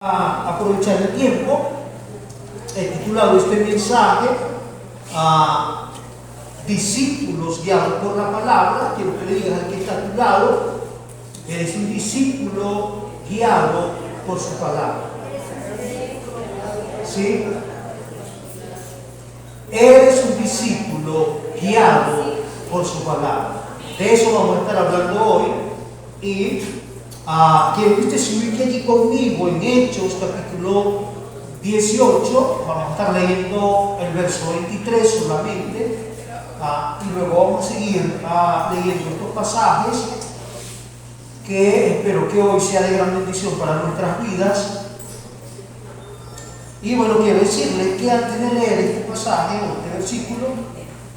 A aprovechar el tiempo. He titulado este mensaje a discípulos guiados por la palabra. Quiero que le digas al que está a tu lado: eres un discípulo guiado por su palabra. ¿Sí? Eres un discípulo guiado por su palabra. De eso vamos a estar hablando hoy. Y quiero que usted se ubique allí conmigo en Hechos capítulo 18. Vamos a estar leyendo el verso 23 solamente, y luego vamos a seguir leyendo estos pasajes que espero que hoy sea de gran bendición para nuestras vidas. Y bueno, quiero decirle que antes de leer este pasaje o este versículo,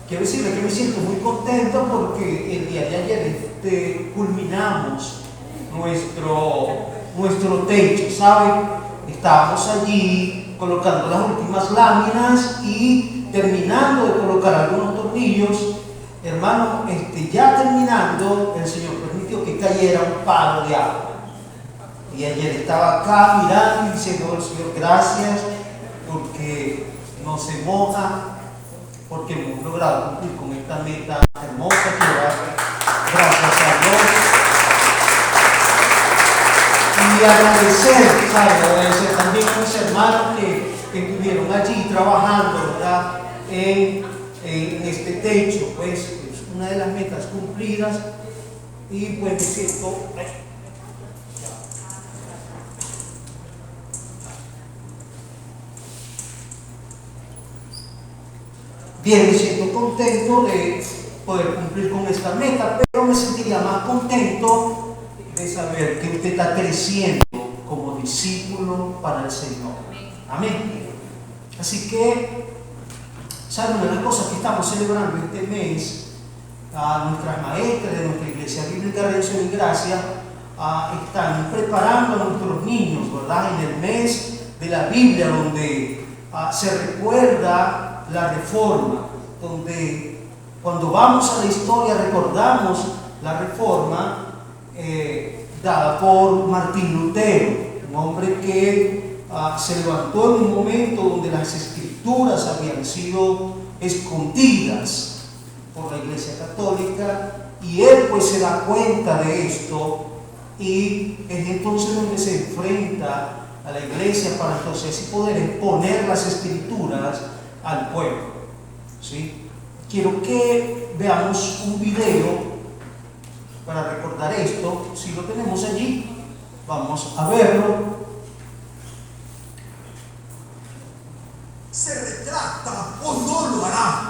quiero decirle que me siento muy contento porque el día de ayer culminamos nuestro techo, ¿saben? Estábamos allí colocando las últimas láminas y terminando de colocar algunos tornillos. Hermano, ya terminando, el Señor permitió que cayera un palo de agua. Y ayer estaba acá mirando y diciendo al Señor gracias porque no se moja, porque hemos logrado cumplir con esta meta hermosa que gracias a Dios. Y agradecer también a mis hermanos que estuvieron allí trabajando, ¿verdad? En este techo. Pues es una de las metas cumplidas. Y pues me siento bien, me siento contento de poder cumplir con esta meta, pero me sentiría más contento de saber que usted está creciendo como discípulo para el Señor. Amén. Así que, ¿saben? Una de las cosas que estamos celebrando este mes, nuestras maestras de nuestra Iglesia Bíblica Redención y Gracia están preparando a nuestros niños, ¿verdad? En el mes de la Biblia, donde se recuerda la Reforma, donde cuando vamos a la historia recordamos la Reforma dada por Martín Lutero, un hombre que se levantó en un momento donde las escrituras habían sido escondidas por la Iglesia Católica, y él pues se da cuenta de esto, y es entonces donde se enfrenta a la Iglesia para entonces así poder exponer las escrituras al pueblo. ¿Sí? Quiero que veamos un video para recordar esto. Si lo tenemos allí, vamos a verlo. ¿Se retracta o no lo hará?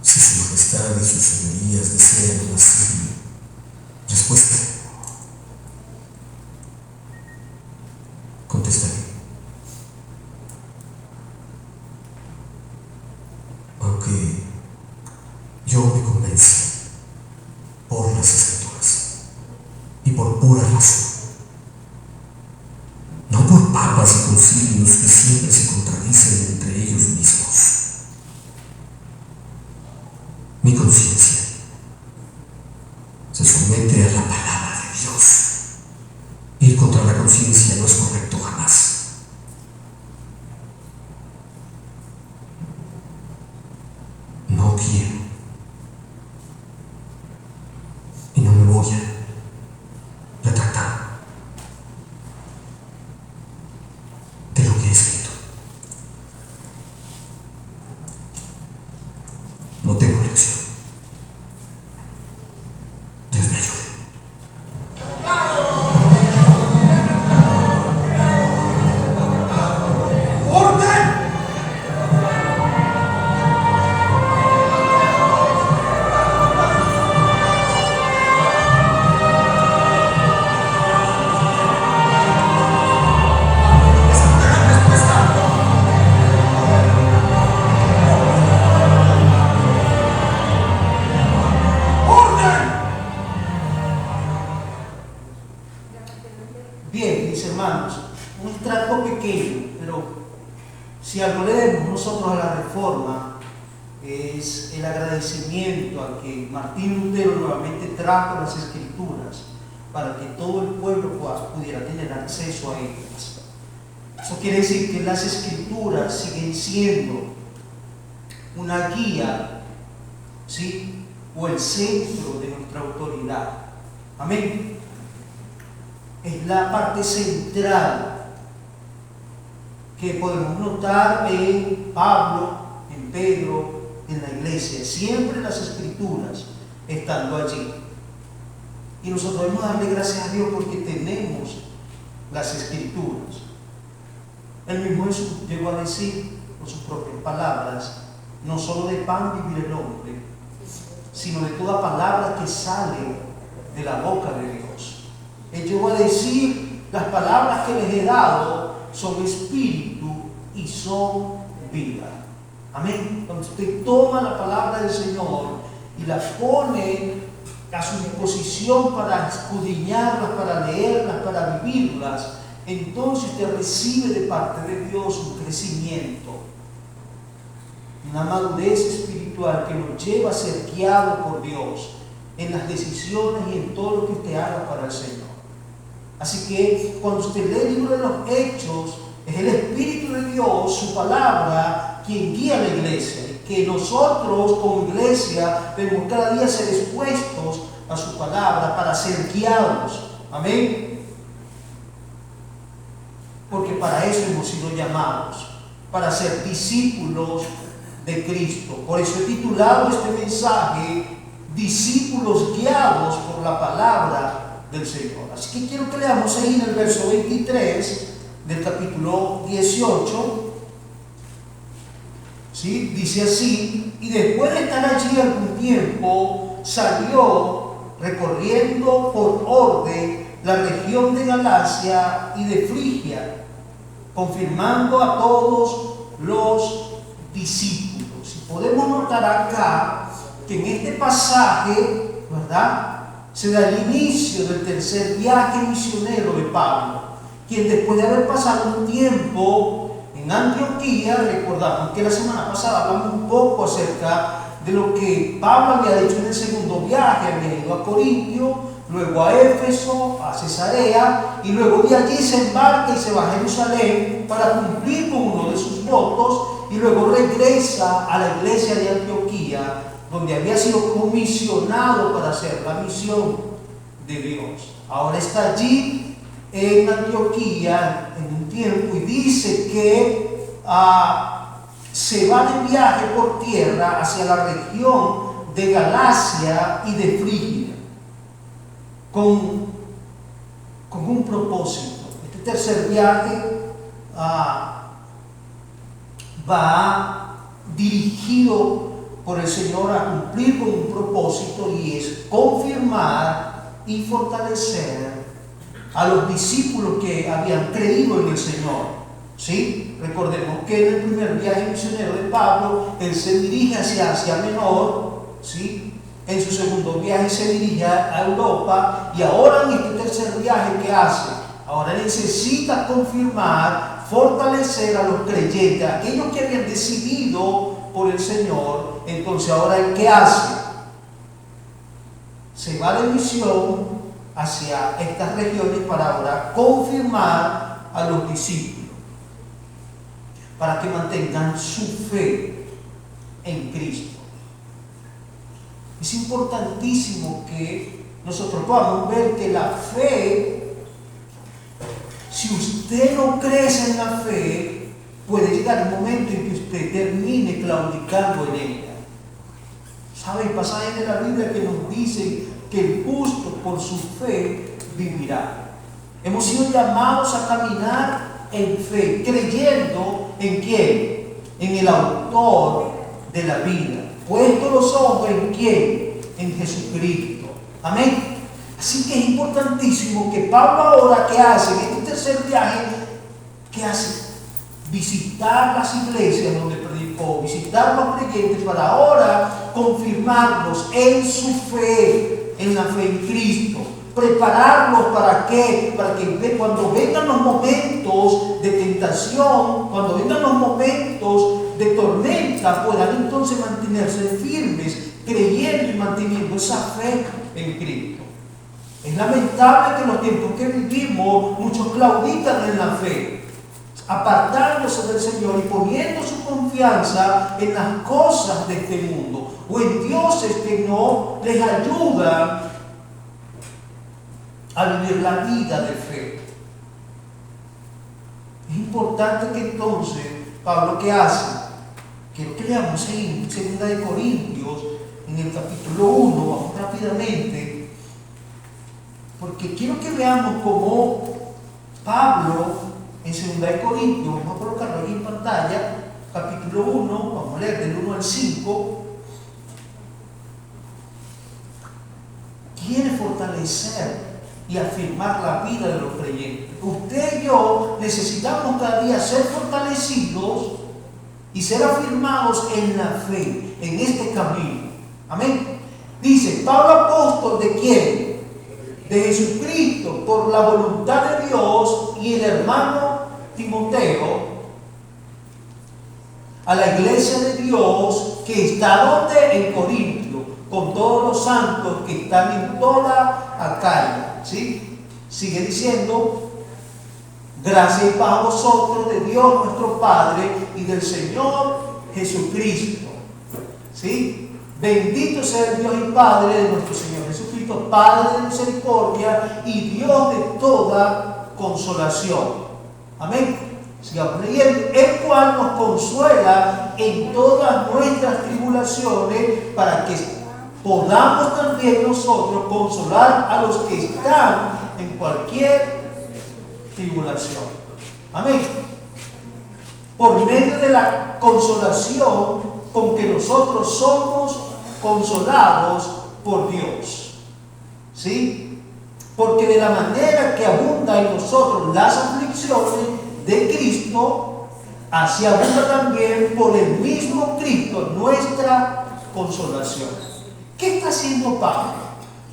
Si su majestad y sus señorías desean recibir respuesta, contestaré. Aunque yo me convenzo por las escrituras y por pura razón, no por papas y concilios que siempre se contradicen entre ellos mismos. Mi conciencia se somete a la palabra de Dios. Ir contra la conciencia no es correcto jamás. No quiero y no me voy a retractar de lo que he escrito. No tengo elección. Dios me ayude. ¡Orden! forma es el agradecimiento a que Martín Lutero nuevamente trajo las Escrituras para que todo el pueblo pudiera tener acceso a ellas. Eso quiere decir que las Escrituras siguen siendo una guía, ¿sí?, o el centro de nuestra autoridad. Amén. Es la parte central que podemos notar en Pablo, en Pedro, en la iglesia. Siempre las Escrituras estando allí. Y nosotros debemos darle gracias a Dios porque tenemos las Escrituras. El mismo Jesús llegó a decir con sus propias palabras: no solo de pan vivirá el hombre, sino de toda palabra que sale de la boca de Dios. Él llegó a decir: las palabras que les he dado son espíritu y son vida. Amén. Cuando usted toma la palabra del Señor y la pone a su disposición para escudriñarlas, para leerlas, para vivirlas, entonces usted recibe de parte de Dios un crecimiento, una madurez espiritual que nos lleva a ser guiado por Dios en las decisiones y en todo lo que usted haga para el Señor. Así que cuando usted lee el libro de los Hechos, es el Espíritu de Dios, su palabra, quien guía a la iglesia. Y que nosotros como iglesia debemos cada día ser expuestos a su palabra para ser guiados. Amén. Porque para eso hemos sido llamados, para ser discípulos de Cristo. Por eso he titulado este mensaje: discípulos guiados por la palabra del Señor. Así que quiero que leamos ahí en el verso 23 del capítulo 18. ¿Sí? Dice así: y después de estar allí algún tiempo, salió recorriendo por orden la región de Galacia y de Frigia, confirmando a todos los discípulos. Y podemos notar acá que en este pasaje, ¿verdad?, se da el inicio del tercer viaje misionero de Pablo, quien después de haber pasado un tiempo en Antioquía, recordamos que la semana pasada hablamos un poco acerca de lo que Pablo había hecho en el segundo viaje. Había ido a Corintio, luego a Éfeso, a Cesarea, y luego de allí se embarca y se va a Jerusalén para cumplir con uno de sus votos, y luego regresa a la iglesia de Antioquía, donde había sido comisionado para hacer la misión de Dios. Ahora está allí en Antioquía en un tiempo y dice que se va de viaje por tierra hacia la región de Galacia y de Frigia con un propósito. Este tercer viaje va dirigido por el Señor a cumplir con un propósito, y es confirmar y fortalecer a los discípulos que habían creído en el Señor. ¿Sí? Recordemos que en el primer viaje misionero de Pablo, él se dirige hacia Asia Menor, ¿sí? En su segundo viaje se dirige a Europa, y ahora en este tercer viaje que hace, ahora necesita confirmar, fortalecer a los creyentes, a aquellos que habían decidido por el Señor. Entonces ahora ¿qué hace? Se va de misión hacia estas regiones para ahora confirmar a los discípulos, para que mantengan su fe en Cristo. Es importantísimo que nosotros podamos ver que la fe, si usted no crece en la fe, puede llegar un momento en que usted termine claudicando en ella. ¿Sabe? Hay pasajes de la Biblia que nos dicen que el justo por su fe vivirá. Hemos sido llamados a caminar en fe, creyendo ¿en quién? En el autor de la vida. Puesto los ojos ¿en quién? En Jesucristo. Amén. Así que es importantísimo que Pablo ahora, ¿qué hace? En este tercer viaje, ¿qué hace? Visitar las iglesias donde predicó, visitar los creyentes para ahora confirmarlos en su fe, en la fe en Cristo. Prepararlos ¿para qué? Para que cuando vengan los momentos de tentación, cuando vengan los momentos de tormenta puedan entonces mantenerse firmes, creyendo y manteniendo esa fe en Cristo. Es lamentable que en los tiempos que vivimos muchos claudican en la fe, apartándose del Señor y poniendo su confianza en las cosas de este mundo o en dioses que no les ayudan a vivir la vida de fe. Es importante que entonces Pablo, ¿qué hace? Quiero que leamos en 2 Corintios, en el capítulo 1, vamos rápidamente, porque quiero que veamos cómo Pablo, en 2 Corintios, vamos a colocarlo ahí en pantalla, capítulo 1, vamos a leer del 1 al 5, quiere fortalecer y afirmar la vida de los creyentes. Usted y yo necesitamos cada día ser fortalecidos y ser afirmados en la fe, en este camino. Amén. Dice, Pablo apóstol, ¿de quién? De Jesucristo, por la voluntad de Dios, y el hermano Timoteo, a la iglesia de Dios que está donde, en Corintio, con todos los santos que están en toda Acaya. ¿Sí? Sigue diciendo, gracia y paz a vosotros de Dios nuestro Padre y del Señor Jesucristo. ¿Sí? Bendito sea el Dios y Padre de nuestro Señor Jesucristo, Padre de misericordia y Dios de toda consolación. Amén. Sigamos leyendo. El cual nos consuela en todas nuestras tribulaciones, para que podamos también nosotros consolar a los que están en cualquier tribulación. Amén. Por medio de la consolación con que nosotros somos consolados por Dios. ¿Sí? Porque de la manera que abunda en nosotros las aflicciones de Cristo, así abunda también por el mismo Cristo nuestra consolación. ¿Qué está haciendo Pablo?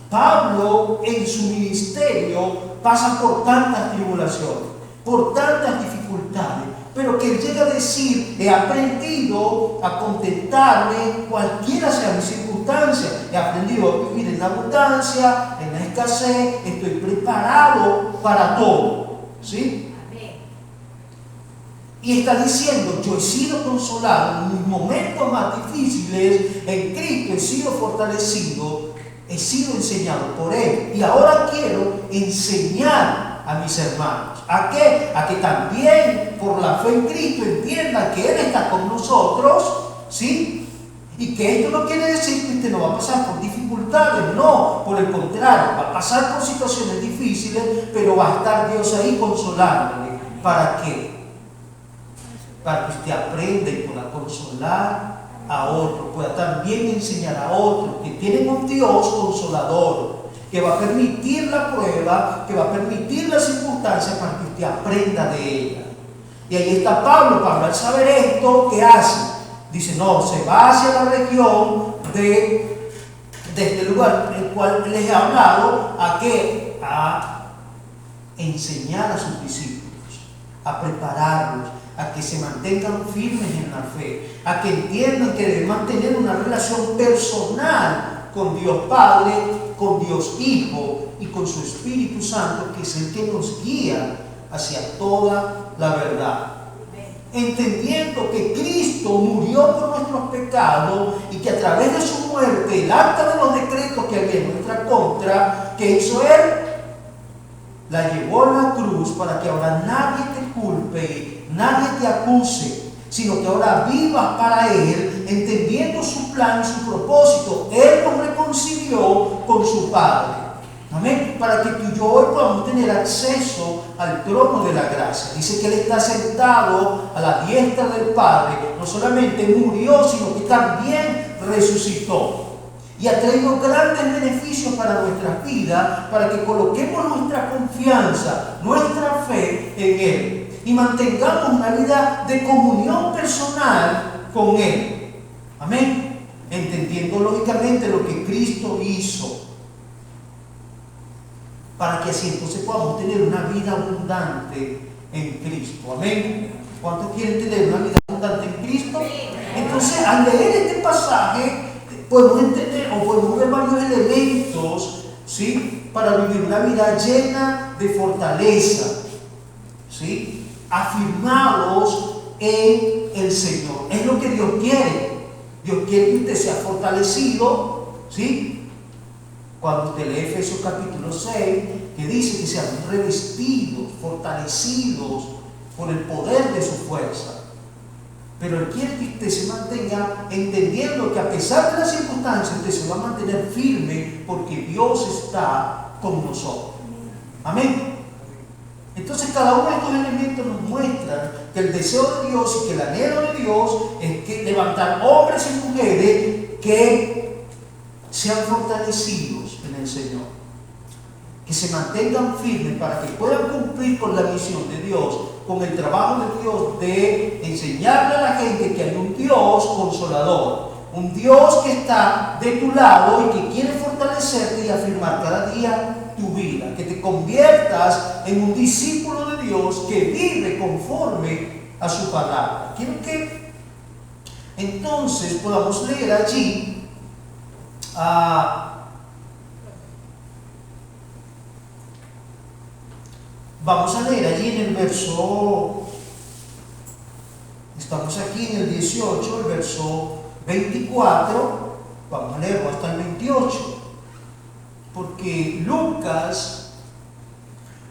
Pablo en su ministerio pasa por tantas tribulaciones, por tantas dificultades, pero que él llega a decir, he aprendido a contentarme cualquiera sea mi circunstancia, he aprendido a vivir en la abundancia, en la escasez, estoy preparado para todo. ¿Sí? Y está diciendo, yo he sido consolado en mis momentos más difíciles, en Cristo he sido fortalecido, he sido enseñado por Él. Y ahora quiero enseñar a mis hermanos. ¿A qué? A que también por la fe en Cristo entiendan que Él está con nosotros, ¿sí? Y que esto no quiere decir que usted no va a pasar por dificultades, no, por el contrario, va a pasar por situaciones difíciles, pero va a estar Dios ahí consolándole. ¿Para qué? Para que usted aprenda y pueda consolar a otros, pueda también enseñar a otros que tienen un Dios consolador, que va a permitir la prueba, que va a permitir las circunstancias para que usted aprenda de ella. Y ahí está Pablo. Pablo, al saber esto, ¿qué hace? Dice, no, se va hacia la región de este lugar en el cual les he hablado, ¿a qué? A enseñar a sus discípulos, a prepararlos, a que se mantengan firmes en la fe, a que entiendan que deben mantener una relación personal con Dios Padre, con Dios Hijo y con su Espíritu Santo, que es el que nos guía hacia toda la verdad. Entendiendo que Cristo murió por nuestros pecados y que a través de su muerte, el acta de los decretos que había en nuestra contra, que hizo Él, la llevó a la cruz para que ahora nadie te culpe, nadie te acuse, sino que ahora vivas para Él, entendiendo su plan y su propósito. Él nos reconcilió con su Padre. Amén. Para que tú y yo hoy podamos tener acceso al trono de la gracia. Dice que Él está sentado a la diestra del Padre. No solamente murió, sino que también resucitó. Y ha traído grandes beneficios para nuestras vidas, para que coloquemos nuestra confianza, nuestra fe en Él. Y mantengamos una vida de comunión personal con Él. Amén. Entendiendo lógicamente lo que Cristo hizo, para que así entonces podamos tener una vida abundante en Cristo. Amén. ¿Cuántos quieren tener una vida abundante abundante en Cristo. Entonces, al leer este pasaje, podemos entender o podemos ver varios elementos, ¿sí?, para vivir una vida llena de fortaleza, ¿sí?, afirmados en el Señor. Es lo que Dios quiere. Dios quiere que usted sea fortalecido, ¿sí? Cuando usted lee Efesios capítulo 6, que dice que sean revestidos, fortalecidos por el poder de su fuerza. Pero Él quiere que usted se mantenga entendiendo que a pesar de las circunstancias, usted se va a mantener firme porque Dios está con nosotros. Amén. Entonces cada uno de estos elementos nos muestra que el deseo de Dios y que el anhelo de Dios es que levantar hombres y mujeres que sean fortalecidos en el Señor, que se mantengan firmes para que puedan cumplir con la misión de Dios, con el trabajo de Dios de enseñarle a la gente que hay un Dios consolador, un Dios que está de tu lado y que quiere fortalecerte y afirmar cada día tu vida, que te conviertas en un discípulo de Dios que vive conforme a su palabra. Quiero que entonces podamos leer allí vamos a leer allí en el verso, estamos aquí en el 18, el verso 24, vamos a leerlo hasta el 28. Porque Lucas,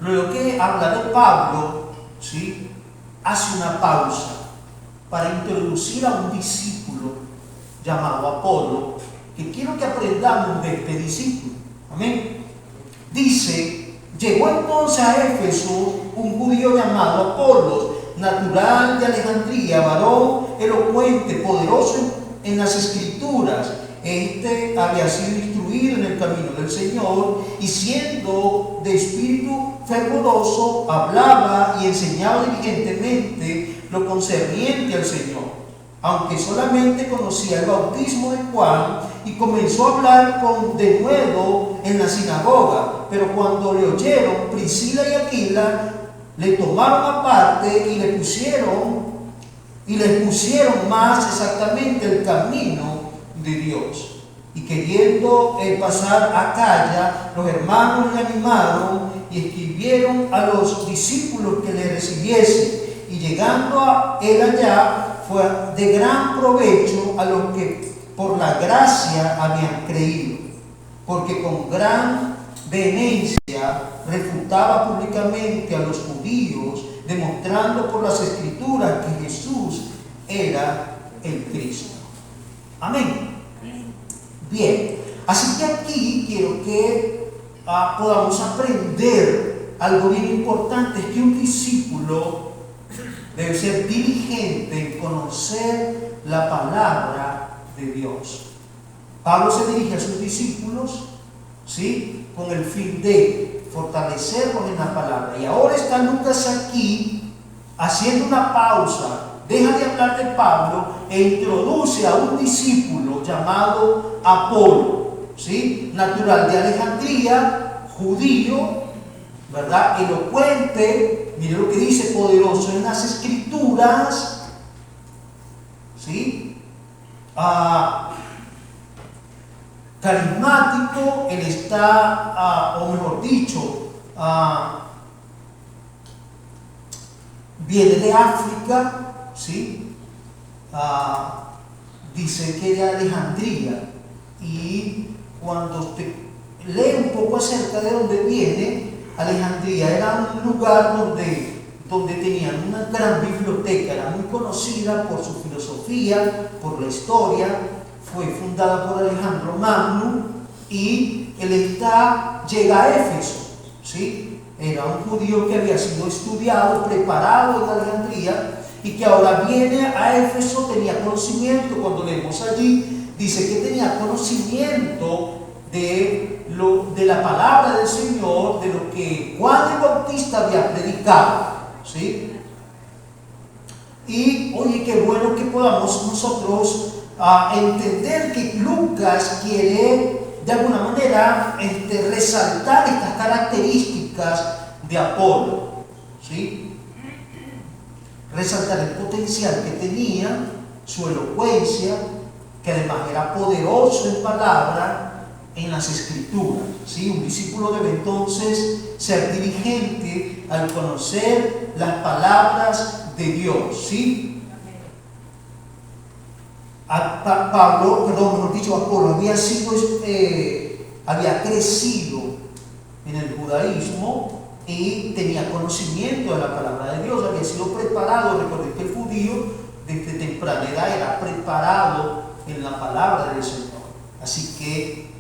luego que habla de Pablo, ¿sí?, hace una pausa para introducir a un discípulo llamado Apolo, que quiero que aprendamos de este discípulo. Amén. Dice: llegó entonces a Éfeso un judío llamado Apolos, natural de Alejandría, varón elocuente, poderoso en las Escrituras. Este había sido instruido en el camino del Señor y, siendo de espíritu fervoroso, hablaba y enseñaba diligentemente lo concerniente al Señor, aunque solamente conocía el bautismo de Juan, y comenzó a hablar de nuevo en la sinagoga. Pero cuando le oyeron Priscila y Aquila, le tomaron aparte y le pusieron más exactamente el camino de Dios. Y queriendo pasar a Acaya, los hermanos le animaron y escribieron a los discípulos que le recibiesen. Y llegando a él allá, fue de gran provecho a los que por la gracia habían creído, porque con gran vehemencia refutaba públicamente a los judíos, demostrando por las Escrituras que Jesús era el Cristo. Amén. Bien, así que aquí quiero que podamos aprender algo bien importante: es que un discípulo debe ser diligente en conocer la palabra de Dios. Pablo se dirige a sus discípulos, ¿sí?, con el fin de fortalecerlos en la palabra. Y ahora está Lucas aquí haciendo una pausa, deja de hablar de Pablo e introduce a un discípulo llamado Apolo, ¿sí?, natural de Alejandría, judío, ¿verdad?, elocuente, mire lo que dice, poderoso en las Escrituras, ¿sí?, carismático. Él está, o mejor dicho, viene de África, ¿sí? Dice que de Alejandría. Y cuando usted lee un poco acerca de dónde viene, Alejandría era un lugar donde tenían una gran biblioteca, era muy conocida por su filosofía, por la historia. Fue fundada por Alejandro Magno y él llega a Éfeso, ¿sí? Era un judío que había sido estudiado, preparado en Alejandría y que ahora viene a Éfeso. Tenía conocimiento, cuando leemos allí, dice que tenía conocimiento de la palabra del Señor, de lo que Juan el Bautista había predicado, ¿sí? Y oye, qué bueno que podamos nosotros entender que Lucas quiere de alguna manera resaltar estas características de Apolo, ¿sí? resaltar el potencial que tenía, su elocuencia, que además era poderoso en palabra, en las escrituras. ¿Sí? Un discípulo debe entonces ser diligente al conocer las palabras de Dios. ¿Sí? Apolo había crecido en el judaísmo y tenía conocimiento de la palabra de Dios, había sido preparado. Recuerden que el judío desde temprana edad era preparado en la palabra del Señor. Así que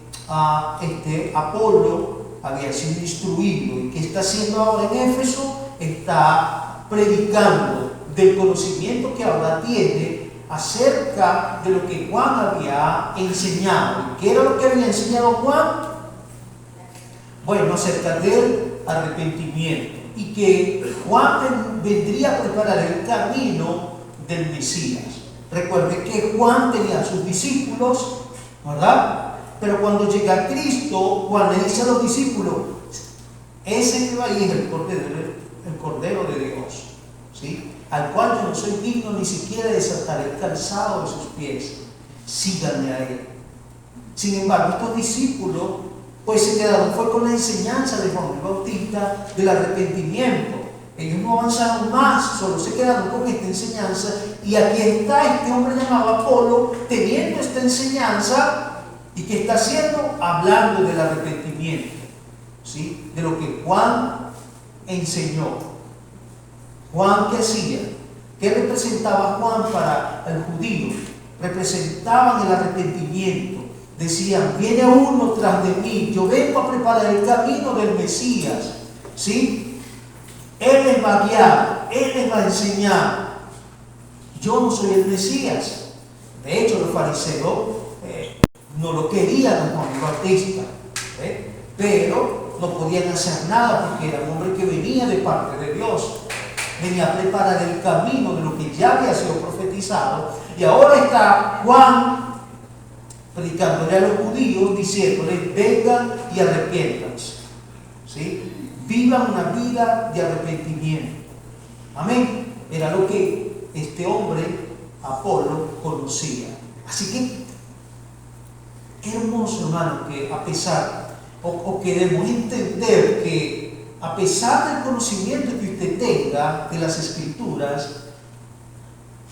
Apolo había sido instruido. ¿Y qué está haciendo ahora en Éfeso? Está predicando del conocimiento que ahora tiene acerca de lo que Juan había enseñado. ¿Qué era lo que había enseñado Juan? Bueno, acerca del arrepentimiento, y que Juan vendría a preparar el camino del Mesías. Recuerde que Juan tenía a sus discípulos, ¿verdad? Pero cuando llega Cristo, Juan le dice a los discípulos: ese que va ahí es el Cordero de Dios, ¿sí? Al cual yo no soy digno ni siquiera de desatar el calzado de sus pies. Síganme a él. Sin embargo, estos discípulos pues se quedaron fue con la enseñanza de Juan el Bautista del arrepentimiento. Ellos no avanzaron más, solo se quedaron con esta enseñanza. Y aquí está este hombre llamado Apolo teniendo esta enseñanza. ¿Y qué está haciendo? Hablando del arrepentimiento, ¿sí? De lo que Juan enseñó. Juan, ¿qué hacía? ¿Qué representaba Juan para el judío? Representaban el arrepentimiento. Decían: viene uno tras de mí, yo vengo a preparar el camino del Mesías, ¿sí? Él les va a guiar, Él les va a enseñar. Yo no soy el Mesías. De hecho, los fariseos no lo querían a Juan el Bautista, pero no podían hacer nada porque era un hombre que venía de parte de Dios. Venía a preparar el camino de lo que ya había sido profetizado. Y ahora está Juan predicándole a los judíos, diciéndoles: vengan y arrepiéntanse, ¿sí? Vivan una vida de arrepentimiento. Amén. Era lo que este hombre, Apolo, conocía. Así que, qué hermoso, hermano, que a pesar, o que debemos entender que a pesar del conocimiento que usted tenga de las Escrituras,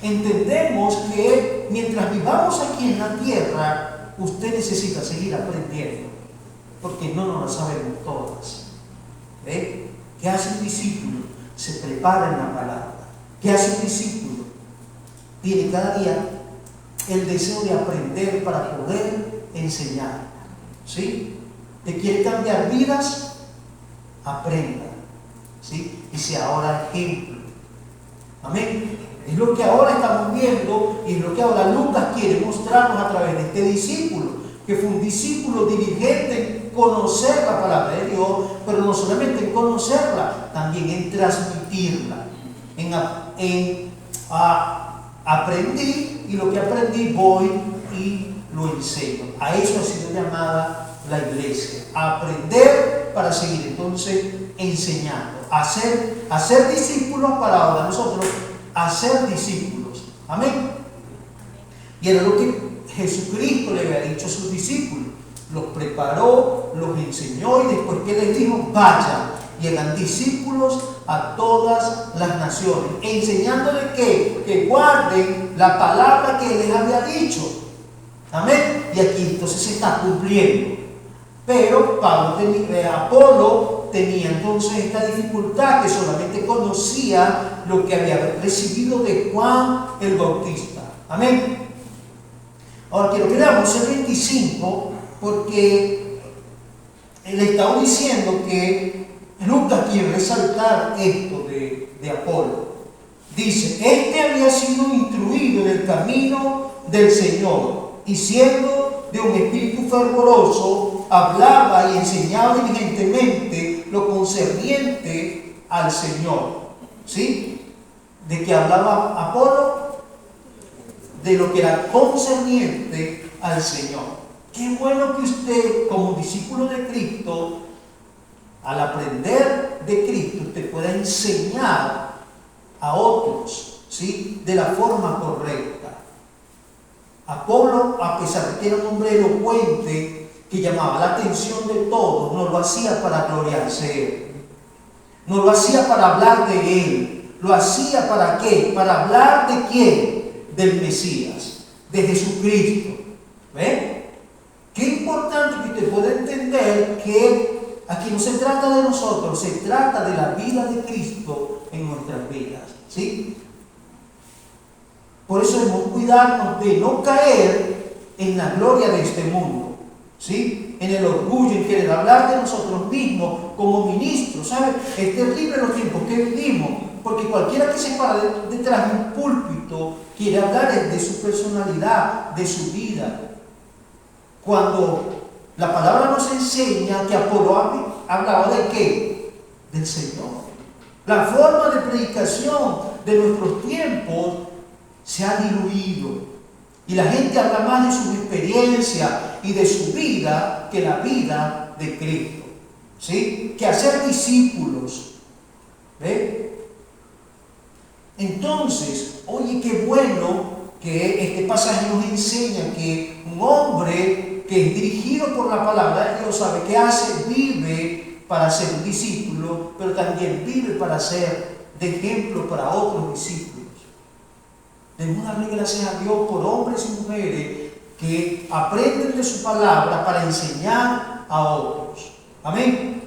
entendemos que mientras vivamos aquí en la tierra, usted necesita seguir aprendiendo, porque no nos las sabemos todas. ¿Qué hace un discípulo? Se prepara en la palabra. ¿Qué hace un discípulo? Tiene cada día el deseo de aprender para poder enseñar. ¿Sí? ¿Te quiere cambiar vidas? Aprenda, ¿sí? Y sea ahora ejemplo. Amén. Es lo que ahora estamos viendo y es lo que ahora Lucas quiere mostrarnos a través de este discípulo, que fue un discípulo diligente en conocer la palabra de Dios, pero no solamente en conocerla, también en transmitirla. Aprendí, y lo que aprendí voy y lo enseño. A eso ha sido llamada la iglesia, a aprender para seguir entonces enseñando, a ser discípulos para ahora nosotros hacer discípulos. Amén. Y era lo que Jesucristo le había dicho a sus discípulos. Los preparó, los enseñó, y después que les dijo: vayan y hagan discípulos a todas las naciones, enseñándoles que guarden la palabra que les había dicho. Amén. Y aquí entonces se está cumpliendo. Pero Apolo tenía entonces esta dificultad, que solamente conocía lo que había recibido de Juan el Bautista. Amén. Ahora quiero que leamos el 25, porque le estaba diciendo que Lucas quiere resaltar esto de Apolo. Dice: este había sido instruido en el camino del Señor, y siendo de un espíritu fervoroso, hablaba y enseñaba diligentemente lo concerniente al Señor. ¿Sí? ¿De qué hablaba Apolo? De lo que era concerniente al Señor. Qué bueno que usted, como discípulo de Cristo, al aprender de Cristo, usted pueda enseñar a otros, ¿sí?, de la forma correcta. Apolo, a pesar de que era un hombre elocuente, que llamaba la atención de todos, no lo hacía para gloriarse él. No lo hacía para hablar de él. ¿Lo hacía para qué? Para hablar de quién? Del Mesías, de Jesucristo. ¿Ven? Qué importante que usted pueda entender que aquí no se trata de nosotros, se trata de la vida de Cristo en nuestras vidas, ¿sí? Por eso debemos cuidarnos de no caer en la gloria de este mundo, ¿sí?, en el orgullo, en querer hablar de nosotros mismos como ministros, ¿sabe? Es terrible los tiempos que vivimos, porque cualquiera que se para detrás de un púlpito quiere hablar de su personalidad, de su vida. Cuando la palabra nos enseña que Apolo hablaba de qué? Del Señor. La forma de predicación de nuestros tiempos se ha diluido. Y la gente habla más de su experiencia y de su vida que la vida de Cristo, ¿sí? Que hacer discípulos. ¿Ve? Entonces, oye, qué bueno que este pasaje nos enseña que un hombre que es dirigido por la palabra de Dios sabe qué hace, vive para ser un discípulo, pero también vive para ser de ejemplo para otros discípulos. Debemos darle gracias a Dios por hombres y mujeres que aprenden de su palabra para enseñar a otros. Amén.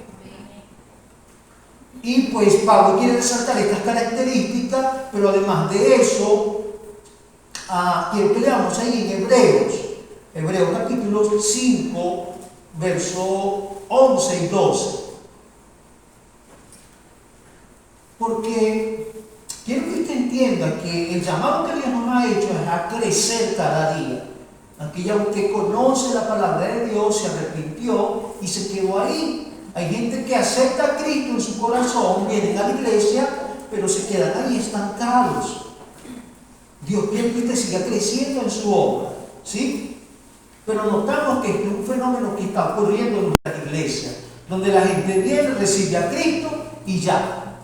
Y pues Pablo quiere resaltar estas características, pero además de eso, quiero que leamos ahí en Hebreos capítulo 5, versos 11 y 12. Porque quiero que usted entienda que el llamado que Dios nos ha hecho es a crecer cada día. Aquí ya usted conoce la palabra de Dios, se arrepintió y se quedó ahí. Hay gente que acepta a Cristo en su corazón, vienen a la iglesia, pero se quedan ahí estancados. Dios quiere que usted siga creciendo en su obra, ¿sí? Pero notamos que este es un fenómeno que está ocurriendo en nuestra iglesia, donde la gente viene, recibe a Cristo y ya,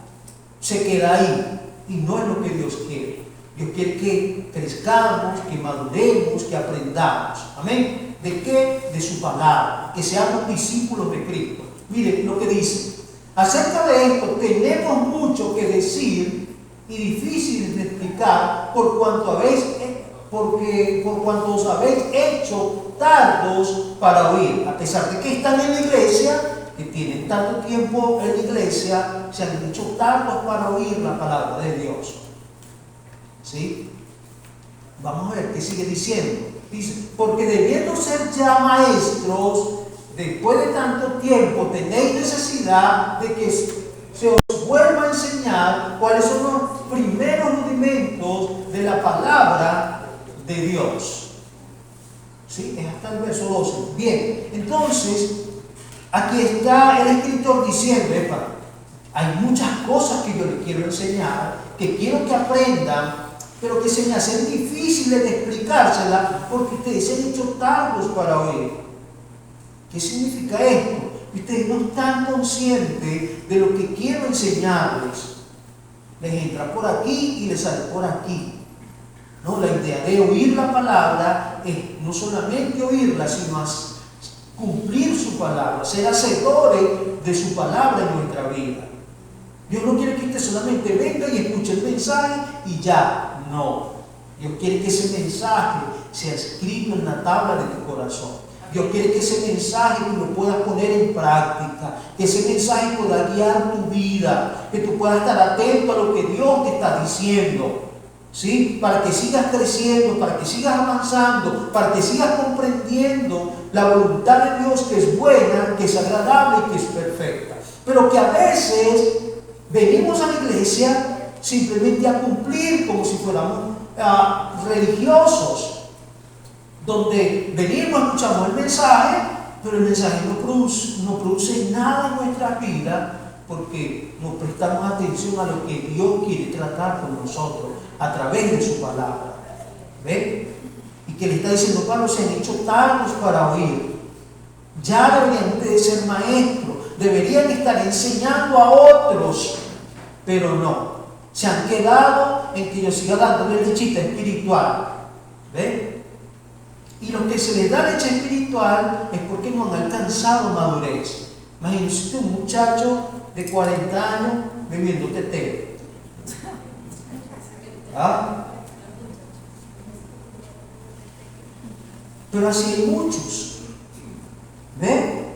se queda ahí. Y no es lo que Dios quiere. Dios quiere que crezcamos, que maduremos, que aprendamos. ¿Amén? ¿De qué? De su palabra, que seamos discípulos de Cristo. Miren lo que dice. Acerca de esto tenemos mucho que decir y difícil de explicar por cuanto os habéis hecho tardos para oír. A pesar de que están en la iglesia, que tienen tanto tiempo en la iglesia, se han hecho tardos para oír la palabra de Dios. ¿Sí? Vamos a ver qué sigue diciendo. Dice, porque debiendo ser ya maestros, después de tanto tiempo tenéis necesidad de que se os vuelva a enseñar cuáles son los primeros rudimentos de la palabra de Dios. ¿Sí? Es hasta el verso 12. Bien, entonces, aquí está el escritor diciendo, hay muchas cosas que yo les quiero enseñar, que quiero que aprendan, pero que se me hacen difíciles de explicárselas porque ustedes se han hecho tardos para oír. ¿Qué significa esto? Ustedes no están conscientes de lo que quiero enseñarles. Les entra por aquí y les sale por aquí. No, la idea de oír la palabra es no solamente oírla, sino cumplir su palabra, ser hacedores de su palabra en nuestra vida. Dios no quiere que usted solamente venga y escuche el mensaje y ya. No. Dios quiere que ese mensaje sea escrito en la tabla de tu corazón. Dios quiere que ese mensaje tú lo puedas poner en práctica, que ese mensaje pueda guiar tu vida, que tú puedas estar atento a lo que Dios te está diciendo, ¿sí? Para que sigas creciendo, para que sigas avanzando, para que sigas comprendiendo la voluntad de Dios, que es buena, que es agradable y que es perfecta. Pero que a veces venimos a la iglesia simplemente a cumplir como si fuéramos religiosos, donde venimos, escuchamos el mensaje, pero el mensaje no produce nada en nuestra vida porque no prestamos atención a lo que Dios quiere tratar con nosotros a través de su palabra. ¿Ven? Y que le está diciendo, Pablo, se han hecho tardos para oír. Ya deberían ustedes ser maestros, deberían estar enseñando a otros, pero no. Se han quedado en que yo siga dándole lechita espiritual. ¿Ven? Y los que se les da leche espiritual es porque no han alcanzado madurez. Imagínense un muchacho de 40 años bebiendo tetero. ¿Ah? Pero así hay muchos. ¿Ven?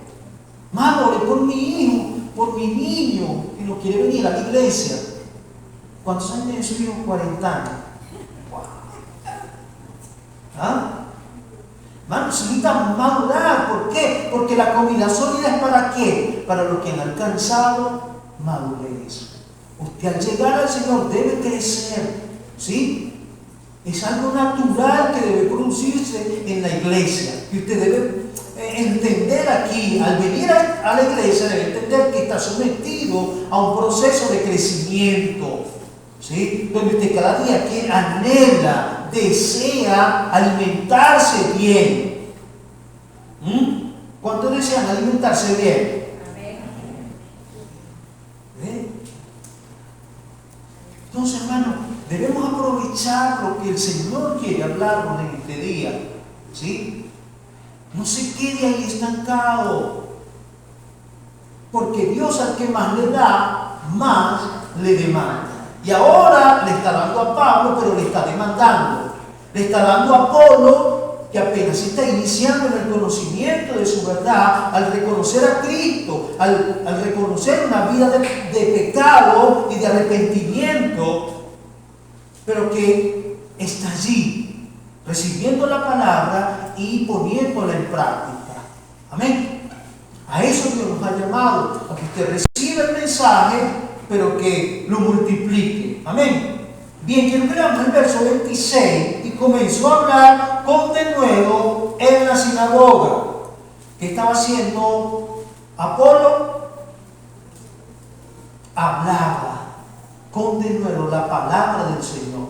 Madre, por mi hijo, por mi niño, que no quiere venir a la iglesia. ¿Cuántos años tiene su hijo? 40 años. Wow. ¿Ah? Hermanos, necesitan madurar. ¿Por qué? Porque la comida sólida es ¿para qué? Para los que han alcanzado madurez. Usted al llegar al Señor debe crecer. ¿Sí? Es algo natural que debe producirse en la iglesia. Y usted debe entender aquí, al venir a la iglesia, debe entender que está sometido a un proceso de crecimiento. ¿Sí? Donde usted cada día que anhela, desea alimentarse bien. ¿Cuántos desean alimentarse bien? ¿Eh? Entonces, hermano, debemos aprovechar lo que el Señor quiere hablarnos en este día. ¿Sí? No se quede ahí estancado. Porque Dios al que más le da, más le demanda. Y ahora le está dando a Pablo, pero le está demandando. Le está dando a Apolo, que apenas se está iniciando en el conocimiento de su verdad, al reconocer a Cristo, al reconocer una vida de pecado y de arrepentimiento, pero que está allí, recibiendo la palabra y poniéndola en práctica. Amén. A eso Dios nos ha llamado, a que usted reciba el mensaje, pero que lo multiplique. Amén. Bien, quiero que leamos el verso 26 y comenzó a hablar con denuedo en la sinagoga. ¿Qué estaba haciendo Apolo? Hablaba con denuedo la palabra del Señor.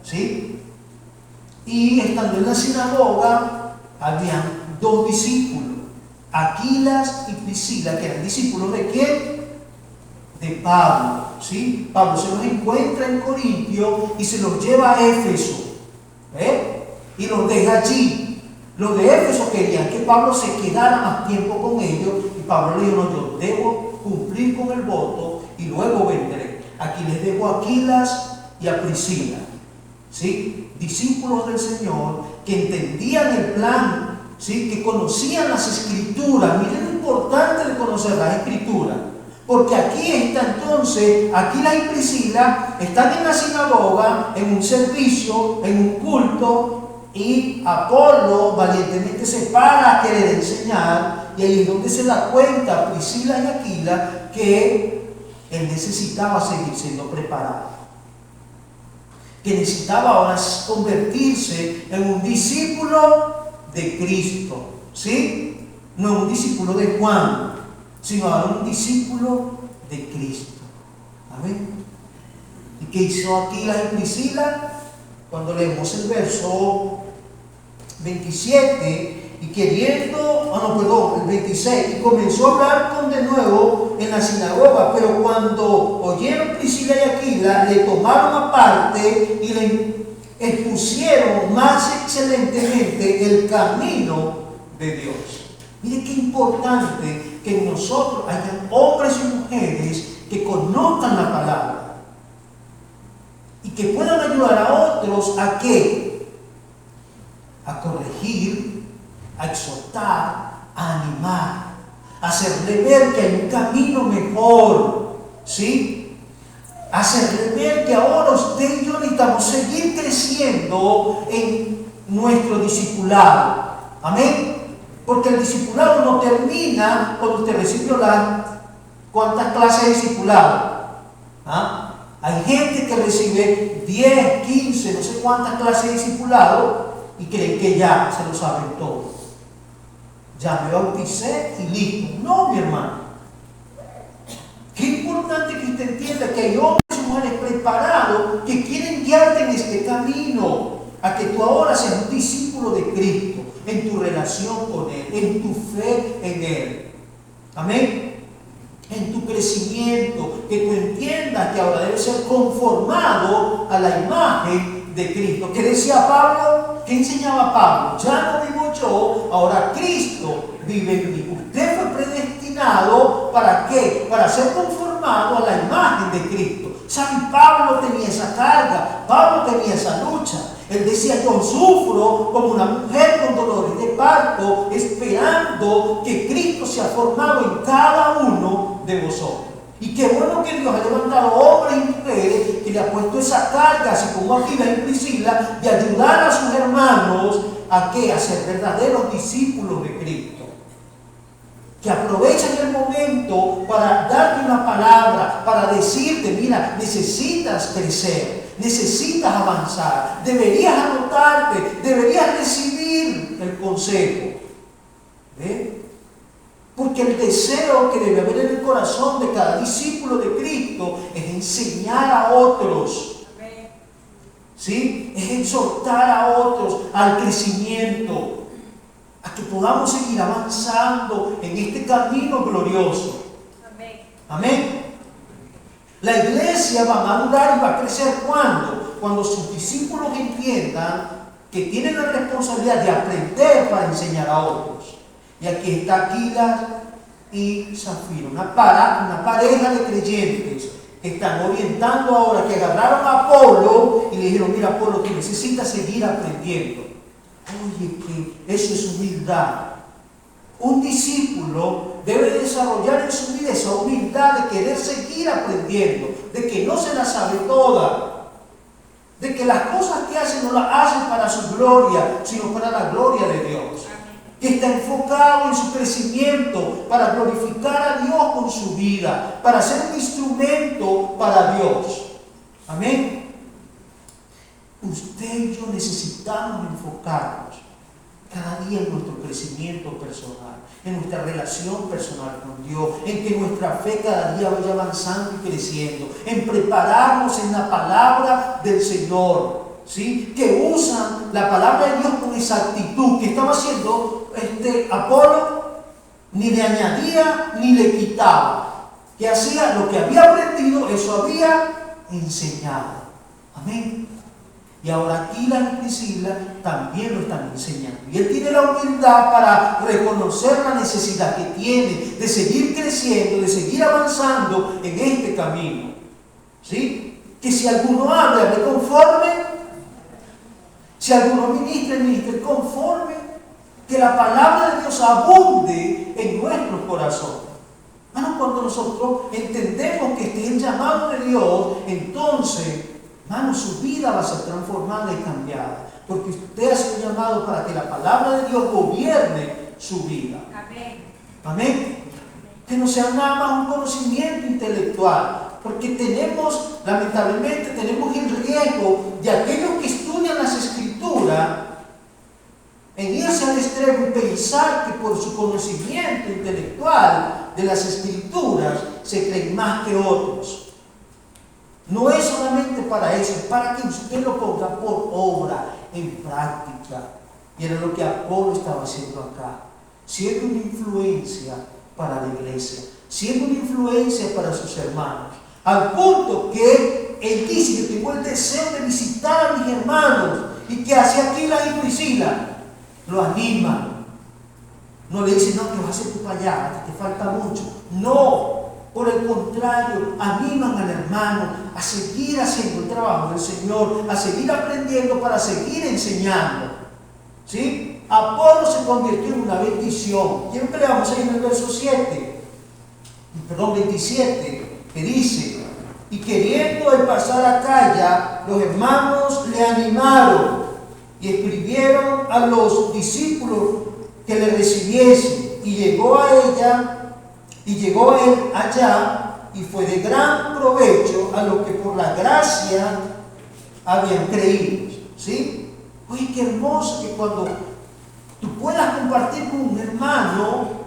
¿Sí? Y estando en la sinagoga, habían dos discípulos, Aquilas y Priscila, que eran discípulos ¿de quién? De Pablo. ¿Sí? Pablo se los encuentra en Corintio y se los lleva a Éfeso. Y los deja allí. Los de Éfeso querían que Pablo se quedara más tiempo con ellos y Pablo le dijo: no, yo debo cumplir con el voto y luego vendré. Aquí les dejo a Aquilas y a Priscila. ¿Sí? Discípulos del Señor que entendían el plan, ¿sí? Que conocían las Escrituras. Miren lo importante de conocer las Escrituras. Porque aquí está entonces, Aquilas y Priscila están en la sinagoga, en un servicio, en un culto, y Apolo valientemente se para a querer enseñar, y ahí es donde se da cuenta Priscila y Aquilas que él necesitaba seguir siendo preparado, que necesitaba ahora convertirse en un discípulo de Cristo, ¿sí? No un discípulo de Juan, sino ahora un discípulo de Cristo. Amén. ¿Y qué hizo Aquilas y Priscila? Cuando leemos el verso 27, y queriendo, el 26, y comenzó a hablar con denuedo en la sinagoga, pero cuando oyeron Priscila y Aquilas, le tomaron aparte y le expusieron más excelentemente el camino de Dios. Mire qué importante que en nosotros hayan hombres y mujeres que conozcan la palabra y que puedan ayudar a otros a ¿qué? A corregir, a exhortar, a animar, a hacerle ver que hay un camino mejor, ¿sí? A hacerle ver que ahora usted y yo necesitamos seguir creciendo en nuestro discipulado. Amén. Porque el discipulado no termina cuando usted recibió ¿cuántas clases de discipulado? ¿Ah? Hay gente que recibe 10, 15, no sé cuántas clases de discipulado y creen que ya se lo saben todo. Ya me bauticé y listo. No, mi hermano. Qué importante que usted entienda que hay hombres y mujeres preparados que quieren guiarte en este camino, a que tú ahora seas un discípulo de Cristo, en tu relación con Él, en tu fe en Él. Amén. en tu crecimiento, que tú entiendas que ahora debes ser conformado a la imagen de Cristo. ¿Qué decía Pablo? ¿Qué enseñaba Pablo? Ya no vivo yo, ahora Cristo vive en mí. Usted fue predestinado, ¿para qué? Para ser conformado a la imagen de Cristo. ¿Saben? Pablo tenía esa carga, Pablo tenía esa lucha. Él decía: yo sufro como una mujer con dolores de parto, esperando que Cristo sea formado en cada uno de vosotros. Y qué bueno que Dios ha levantado hombres y mujeres que le ha puesto esa carga, así como Aquila y Priscila, de ayudar a sus hermanos a ¿qué? A ser verdaderos discípulos de Cristo. Que aprovechan el momento para darte una palabra, para decirte: mira, necesitas crecer, necesitas avanzar, deberías anotarte, deberías recibir el consejo. ¿Ve? Porque el deseo que debe haber en el corazón de cada discípulo de Cristo es enseñar a otros. ¿Sí? Es exhortar a otros al crecimiento, a que podamos seguir avanzando en este camino glorioso. Amén. Amén. La iglesia va a madurar y va a crecer cuando sus discípulos entiendan que tienen la responsabilidad de aprender para enseñar a otros. Y aquí está Aquila y Zafira, una pareja de creyentes que están orientando ahora, que agarraron a Apolo y le dijeron: mira, Apolo, tú necesitas seguir aprendiendo. Oye, que eso es humildad. Un discípulo debe desarrollar en su vida esa humildad de querer seguir aprendiendo, de que no se la sabe toda, de que las cosas que hace no las hace para su gloria, sino para la gloria de Dios. Que está enfocado en su crecimiento para glorificar a Dios con su vida, para ser un instrumento para Dios. Amén. Usted y yo necesitamos enfocarnos cada día en nuestro crecimiento personal, en nuestra relación personal con Dios, en que nuestra fe cada día vaya avanzando y creciendo, en prepararnos en la palabra del Señor, ¿sí? Que usan la palabra de Dios con exactitud. Que estaba haciendo Apolo, ni le añadía ni le quitaba, que hacía lo que había aprendido, eso había enseñado. Amén. Y ahora Aquila y Priscila también lo están enseñando. Y él tiene la humildad para reconocer la necesidad que tiene de seguir creciendo, de seguir avanzando en este camino. ¿Sí? Que si alguno habla, hable conforme. Si alguno ministre conforme. Que la palabra de Dios abunde en nuestro corazón. Hermano, cuando nosotros entendemos que este es el llamado de Dios, entonces, hermano, su vida va a ser transformada y cambiada. Porque usted ha sido llamado para que la palabra de Dios gobierne su vida. Amén. Amén. Que no sea nada más un conocimiento intelectual. Porque lamentablemente, tenemos el riesgo de aquellos que estudian las Escrituras en irse al extremo y pensar que por su conocimiento intelectual de las Escrituras se creen más que otros. No es solamente para eso, es para que usted lo ponga por obra, en práctica. Y era lo que Apolo estaba haciendo acá, siendo una influencia para la iglesia, siendo una influencia para sus hermanos, al punto que él dice: yo tengo el deseo de visitar a mis hermanos. ¿Y qué hace Aquila y Priscila? Lo animan. No le dicen: no, que vas a hacer tú para allá, que te falta mucho. No, por el contrario, animan al hermano a seguir haciendo el trabajo del Señor, a seguir aprendiendo para seguir enseñando. ¿Sí? Apolo se convirtió en una bendición. Quiero que leamos ahí en el verso 27, que dice: y queriendo él pasar a Acaya, los hermanos le animaron y escribieron a los discípulos que le recibiesen, y llegó él allá, y fue de gran provecho a los que por la gracia habían creído. ¿Sí? Oye, qué hermoso que cuando tú puedas compartir con un hermano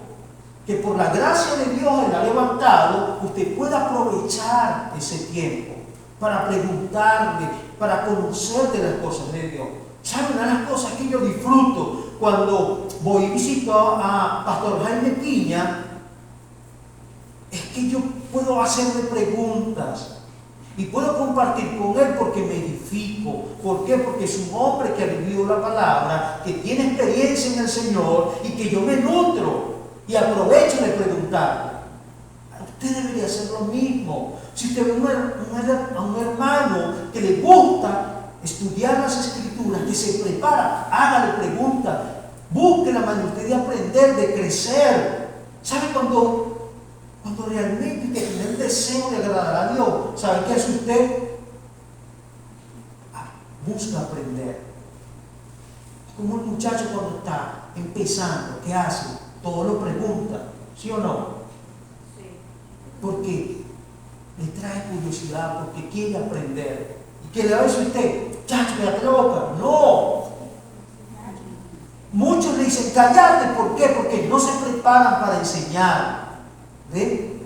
que por la gracia de Dios él ha levantado, usted pueda aprovechar ese tiempo para preguntarle, para conocer de las cosas de Dios. ¿Saben? Una de las cosas que yo disfruto cuando voy y visito a Pastor Jaime Piña, es que yo puedo hacerle preguntas y puedo compartir con él porque me edifico. ¿Por qué? Porque es un hombre que ha vivido la palabra, que tiene experiencia en el Señor y que yo me nutro y aprovecho de preguntarle. Usted debería hacer lo mismo. Si usted ve a un hermano que le gusta estudiar las Escrituras, que se prepara, hágale preguntas, busque la manera de aprender, de crecer. ¿Sabe cuando realmente hay que tener el deseo de agradar a Dios? ¿Sabe qué hace usted? Busca aprender. Como un muchacho cuando está empezando, ¿qué hace? Todo lo pregunta, ¿sí o no? Porque le trae curiosidad, porque quiere aprender. ¿Y qué le va a decir usted? Chacho, cállate la boca. No. Muchos le dicen cállate, ¿por qué? Porque no se preparan para enseñar. ¿Ve?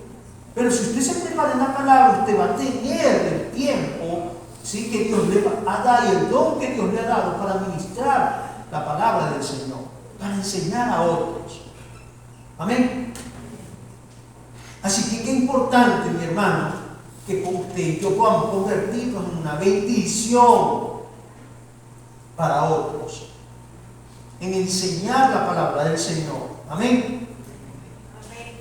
Pero si usted se prepara en la palabra, usted va a tener el tiempo, ¿sí?, que Dios le va a dar, y el don que Dios le ha dado para ministrar la palabra del Señor, para enseñar a otros. Amén. Así que qué importante, mi hermano, que con usted y yo podamos convertirnos en una bendición para otros, en enseñar la palabra del Señor. Amén.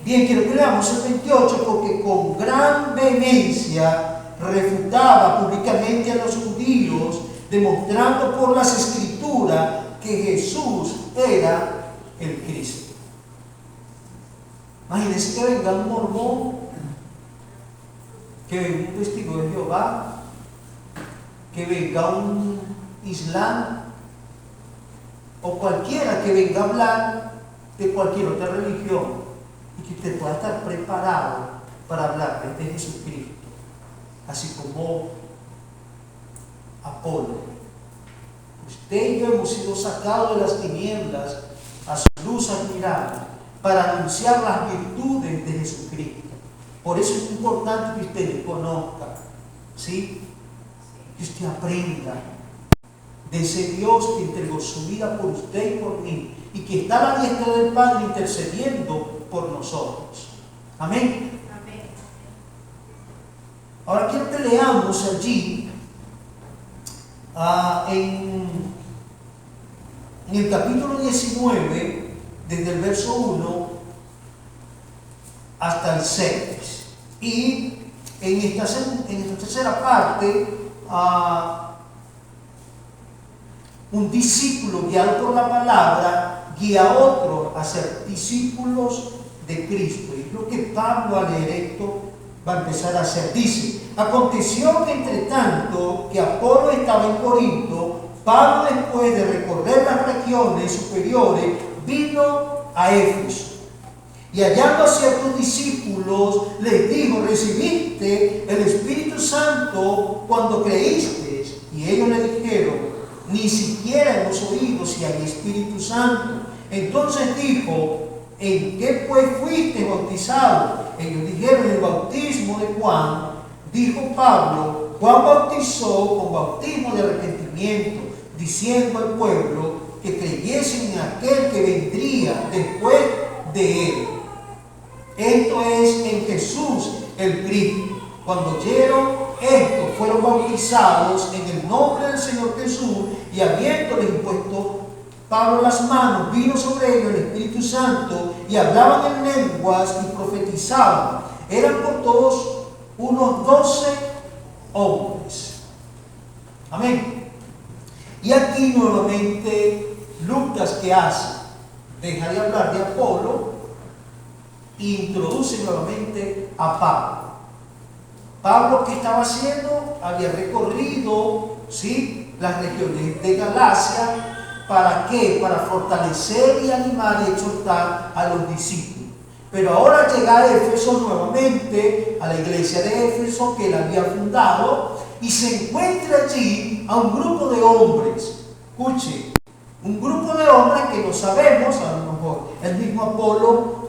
Bien, quiero que leamos el 28, porque con gran vehemencia refutaba públicamente a los judíos, demostrando por las Escrituras que Jesús era el Cristo. Imagínense que venga un mormón, que venga un testigo de Jehová, que venga un islam, o cualquiera que venga a hablar de cualquier otra religión, y que usted pueda estar preparado para hablarles de Jesucristo, así como Apolo. Usted y yo hemos sido sacados de las tinieblas a su luz admirable para anunciar las virtudes de Jesucristo. Por eso es importante que usted le conozca, ¿sí? Que usted aprenda de ese Dios que entregó su vida por usted y por mí, y que está a la diestra del Padre intercediendo por nosotros. Amén. Amén. Ahora quiero que leamos allí en el capítulo 19, desde el verso 1 hasta el 6. Y en esta tercera parte, un discípulo guiado por la palabra guía a otro a ser discípulos de Cristo. Y lo que Pablo al leer esto va a empezar a hacer. Dice: aconteció que entre tanto que Apolo estaba en Corinto, Pablo, después de recorrer las regiones superiores, vino a Éfeso. Y hallando a ciertos discípulos, les dijo: ¿recibiste el Espíritu Santo cuando creíste? Y ellos le dijeron: ni siquiera hemos oído si hay Espíritu Santo. Entonces dijo: ¿en qué pues fuiste bautizado? Ellos dijeron: en el bautismo de Juan. Dijo Pablo: Juan bautizó con bautismo de arrepentimiento, diciendo al pueblo que creyesen en aquel que vendría después de él. Esto es, en Jesús el Cristo. Cuando oyeron esto, fueron bautizados en el nombre del Señor Jesús, y habiéndoles impuesto Pablo las manos, vino sobre ellos el Espíritu Santo, y hablaban en lenguas y profetizaban. Eran por todos unos 12 hombres. Amén. Y aquí nuevamente Lucas, ¿qué hace? Deja de hablar de Apolo e introduce nuevamente a Pablo. Pablo, ¿qué estaba haciendo? Había recorrido, ¿sí?, las regiones de Galacia. ¿Para qué? Para fortalecer y animar y exhortar a los discípulos. Pero ahora llega a Éfeso nuevamente, a la iglesia de Éfeso que él había fundado, y se encuentra allí a un grupo de hombres. Escuche, un grupo de hombres que no sabemos, a lo mejor el mismo Apolo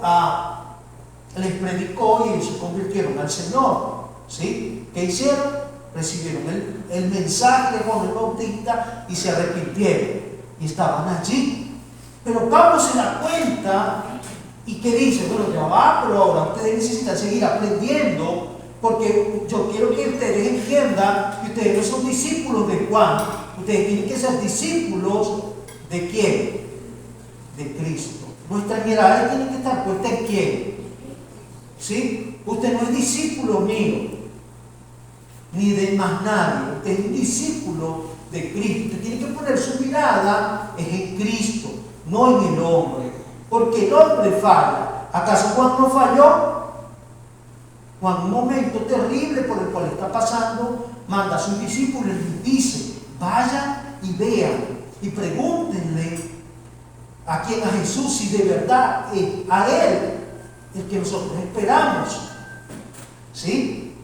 les predicó y se convirtieron al Señor. ¿Sí? ¿Qué hicieron? Recibieron el mensaje de Juan el Bautista y se arrepintieron y estaban allí. Pero Pablo se da cuenta ¿Y qué dice? Bueno, ya va, pero ahora ustedes necesitan seguir aprendiendo, porque yo quiero que ustedes entiendan que ustedes no son discípulos de Juan, ustedes tienen que ser discípulos ¿de quién? De Cristo. Nuestra mirada tiene que estar puesta en quién. ¿Sí? Usted no es discípulo mío, ni de más nadie, usted es un discípulo de Cristo. Usted tiene que poner su mirada en Cristo, no en el hombre, porque el hombre falla. ¿Acaso Juan no falló? Juan, un momento terrible por el cual está pasando, manda a sus discípulos y les dice: vayan y vean y pregúntenle a quién, a Jesús, si de verdad es a Él el que nosotros esperamos. ¿Sí?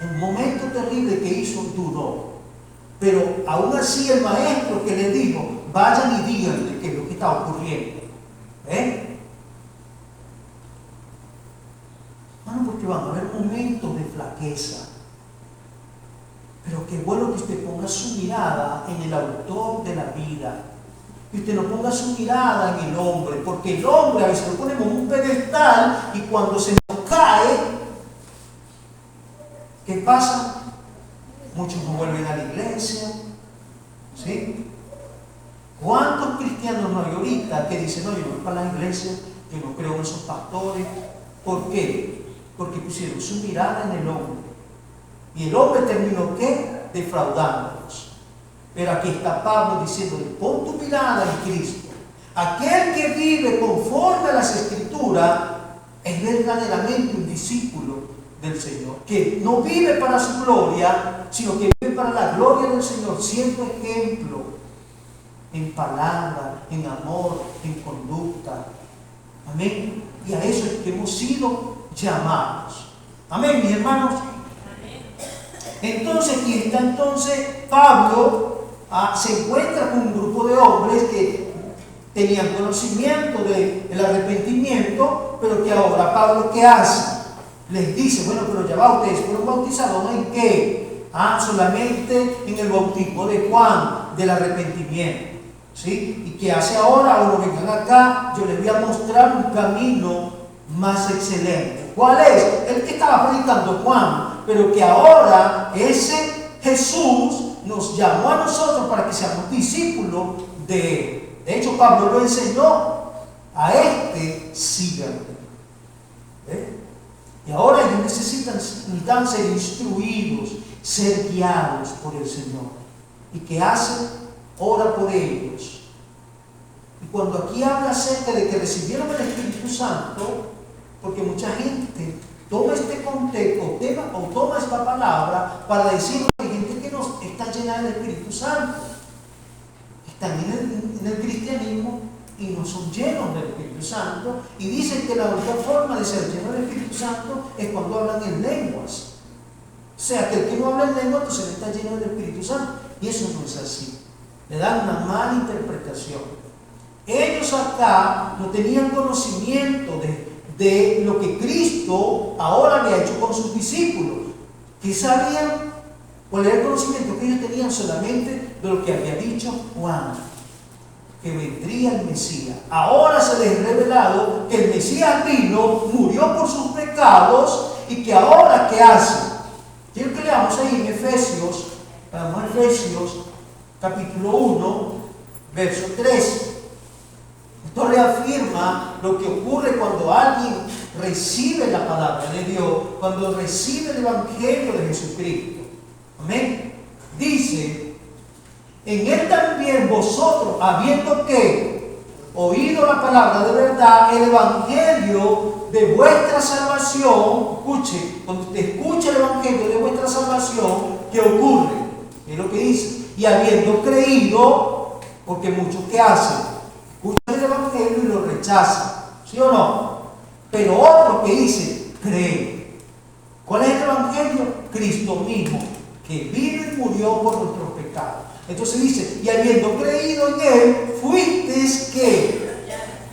En un momento terrible que hizo, dudó. Pero aún así el maestro que le dijo: vayan y díganle qué es lo que está ocurriendo. Bueno, porque van a haber momentos de flaqueza. Pero qué bueno que usted ponga su mirada en el autor de la vida. Que usted no ponga su mirada en el hombre, porque el hombre a veces lo ponemos en un pedestal y cuando se nos cae, ¿qué pasa? Muchos no vuelven a la iglesia. ¿Sí? ¿Cuántos cristianos no hay ahorita que dicen: no, yo no voy para la iglesia, yo no creo en esos pastores? ¿Por qué? Porque pusieron su mirada en el hombre. Y el hombre terminó, ¿qué? Defraudándonos. Pero aquí está Pablo diciéndole: pon tu mirada en Cristo. Aquel que vive conforme a las Escrituras es verdaderamente un discípulo del Señor, que no vive para su gloria, sino que vive para la gloria del Señor, siendo ejemplo en palabra, en amor, en conducta. Amén. Y a eso es que hemos sido llamados. Amén, mis hermanos. Entonces, aquí está Pablo se encuentra con un grupo de hombres que tenían conocimiento del arrepentimiento, pero que ahora Pablo, ¿qué hace? Les dice: bueno, pero ya va, ustedes fueron bautizados ¿en qué? Solamente en el bautismo de Juan, del arrepentimiento. ¿Sí? ¿Y qué hace ahora? Ahora vengan acá, yo les voy a mostrar un camino más excelente. ¿Cuál es? El que estaba predicando Juan, pero que ahora ese Jesús nos llamó a nosotros para que seamos discípulos de Él. De hecho, Pablo lo enseñó: a síganme. Y ahora ellos necesitan ser instruidos, ser guiados por el Señor. ¿Y qué hace? Ora por ellos. Y cuando aquí habla acerca de que recibieron el Espíritu Santo, porque mucha gente toma este contexto o toma esta palabra para decir que hay gente que no está llena del Espíritu Santo, están en el cristianismo y no son llenos del Espíritu Santo, y dicen que la única forma de ser lleno del Espíritu Santo es cuando hablan en lenguas. O sea, que el que no habla en lenguas entonces no está lleno del Espíritu Santo, y eso no es así. Le dan una mala interpretación. Ellos acá no tenían conocimiento de lo que Cristo ahora le ha hecho con sus discípulos. ¿Qué sabían? ¿Cuál era el conocimiento que ellos tenían? Solamente de lo que había dicho Juan, que vendría el Mesías. Ahora se les ha revelado que el Mesías vino, murió por sus pecados, y que ahora, ¿qué hace? Quiero que leamos ahí en Efesios, vamos a Efesios capítulo 1, verso 3. Esto reafirma lo que ocurre cuando alguien recibe la palabra de Dios, cuando recibe el Evangelio de Jesucristo. Amén. Dice: en Él también vosotros, habiendo que oído la palabra de verdad, el Evangelio de vuestra salvación, escuche, cuando usted escucha el Evangelio de vuestra salvación, ¿qué ocurre? Es lo que dice: y habiendo creído, porque muchos que hacen, escuchan el Evangelio y lo rechazan, ¿sí o no? Pero otro que dice, cree. ¿Cuál es el Evangelio? Cristo mismo, que vino y murió por nuestros pecados. Entonces dice: y habiendo creído en Él, fuisteis que.